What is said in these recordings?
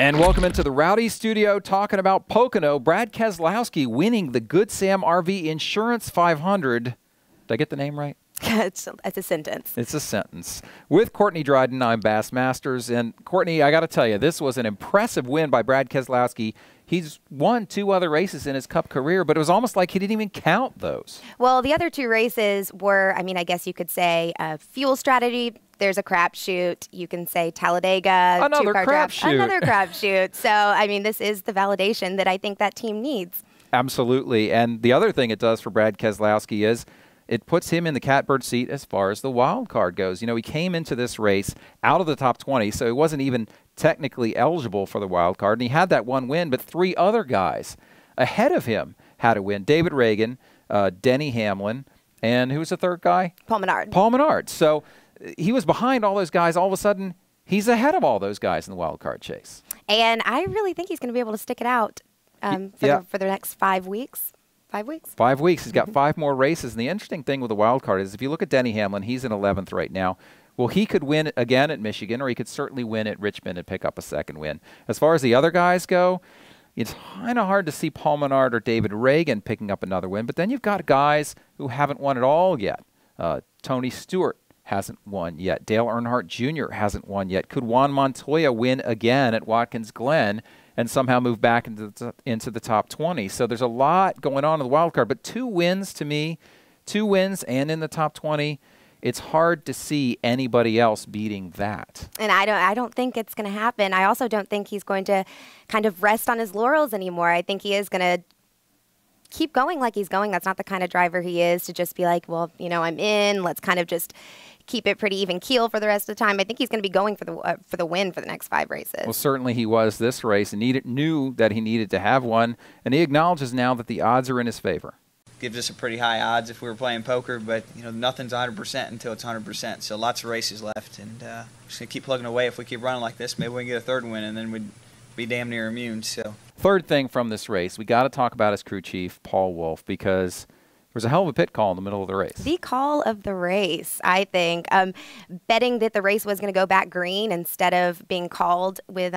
And welcome into the Rowdy Studio talking about Pocono. Brad Keselowski winning the Good Sam RV Insurance 500. Did I get the name right? It's a sentence. It's a sentence. With Courtney Dryden, I'm Bass Masters. And Courtney, I got to tell you, this was an impressive win by Brad Keselowski. He's won 2 other races in his Cup career, but it was almost like he didn't even count those. Well, the other 2 races were, I mean, I guess you could say fuel strategy. There's a crapshoot. You can say Talladega. Another crapshoot. Another crapshoot. So, I mean, this is the validation that I think that team needs. Absolutely. And the other thing it does for Brad Keselowski is it puts him in the catbird seat as far as the wild card goes. You know, he came into this race out of the top 20, so he wasn't even technically eligible for the wild card. And he had that 1 win, but 3 other guys ahead of him had a win. David Reagan, Denny Hamlin, and who was the third guy? Paul Menard. Paul Menard. So he was behind all those guys. All of a sudden, he's ahead of all those guys in the wild card chase. And I really think he's going to be able to stick it out for the next 5 weeks. 5 weeks? 5 weeks. He's got 5 more races. And the interesting thing with the wild card is if you look at Denny Hamlin, he's in 11th right now. Well, he could win again at Michigan, or he could certainly win at Richmond and pick up a 2nd win. As far as the other guys go, it's kind of hard to see Paul Menard or David Reagan picking up another win. But then you've got guys who haven't won at all yet. Tony Stewart hasn't won yet. Dale Earnhardt Jr. hasn't won yet. Could Juan Montoya win again at Watkins Glen and somehow move back into the top 20? So there's a lot going on in the wild card. But 2 wins to me, 2 wins and in the top 20, it's hard to see anybody else beating that. And I don't think it's going to happen. I also don't think he's going to kind of rest on his laurels anymore. I think he is going to keep going like he's going. That's not the kind of driver he is to just be like, well, you know, I'm in. Let's kind of just keep it pretty even keel for the rest of the time. I think he's going to be going for the win for the next 5 races. Well, certainly he was this race and knew that he needed to have one, and he acknowledges now that the odds are in his favor. Gives us a pretty high odds if we were playing poker, but you know, nothing's 100% until it's 100%. So lots of races left, and just gonna keep plugging away. If we keep running like this, maybe we can get a 3rd win, and then we'd be damn near immune. So 3rd thing from this race, we got to talk about his crew chief, Paul Wolfe, because there was a hell of a pit call in the middle of the race. The call of the race, I think. Betting that the race was going to go back green instead of being called with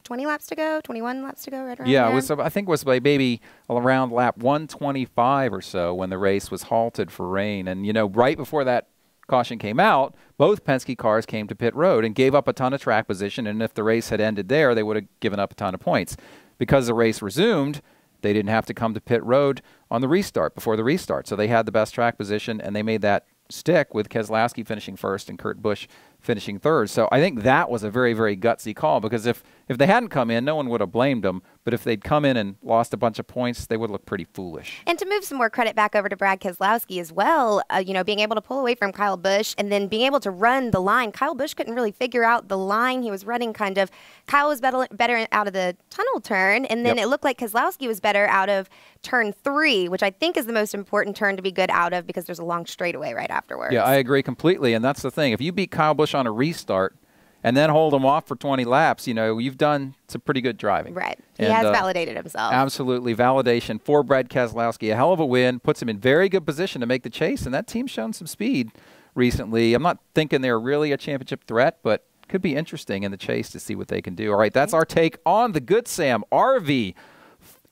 20 laps to go, 21 laps to go, right around there. It was, I think it was maybe around lap 125 or so when the race was halted for rain. And, you know, right before that caution came out, both Penske cars came to pit road and gave up a ton of track position. And if the race had ended there, they would have given up a ton of points. Because the race resumed, they didn't have to come to pit road on the restart, before the restart. So they had the best track position, and they made that stick with Keselowski finishing 1st and Kurt Busch finishing 3rd. So I think that was a very, very gutsy call, because if they hadn't come in, no one would have blamed them. But if they'd come in and lost a bunch of points, they would look pretty foolish. And to move some more credit back over to Brad Keselowski as well, you know, being able to pull away from Kyle Busch and then being able to run the line. Kyle Busch couldn't really figure out the line he was running, kind of. Kyle was better out of the tunnel turn, and then it looked like Keselowski was better out of turn 3, which I think is the most important turn to be good out of, because there's a long straightaway right afterwards. Yeah, I agree completely, and that's the thing. If you beat Kyle Busch on a restart and then hold him off for 20 laps, you know, you've done some pretty good driving. Right. He has validated himself. Absolutely. Validation for Brad Keselowski. A hell of a win. Puts him in very good position to make the chase, and that team's shown some speed recently. I'm not thinking they're really a championship threat, but could be interesting in the chase to see what they can do. All right, that's our take on the Good Sam RV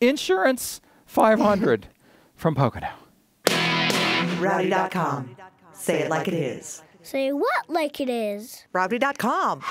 Insurance 500 from Pocono. Rowdy.com. Say it like it is. Say what like it is? Rowdy.com.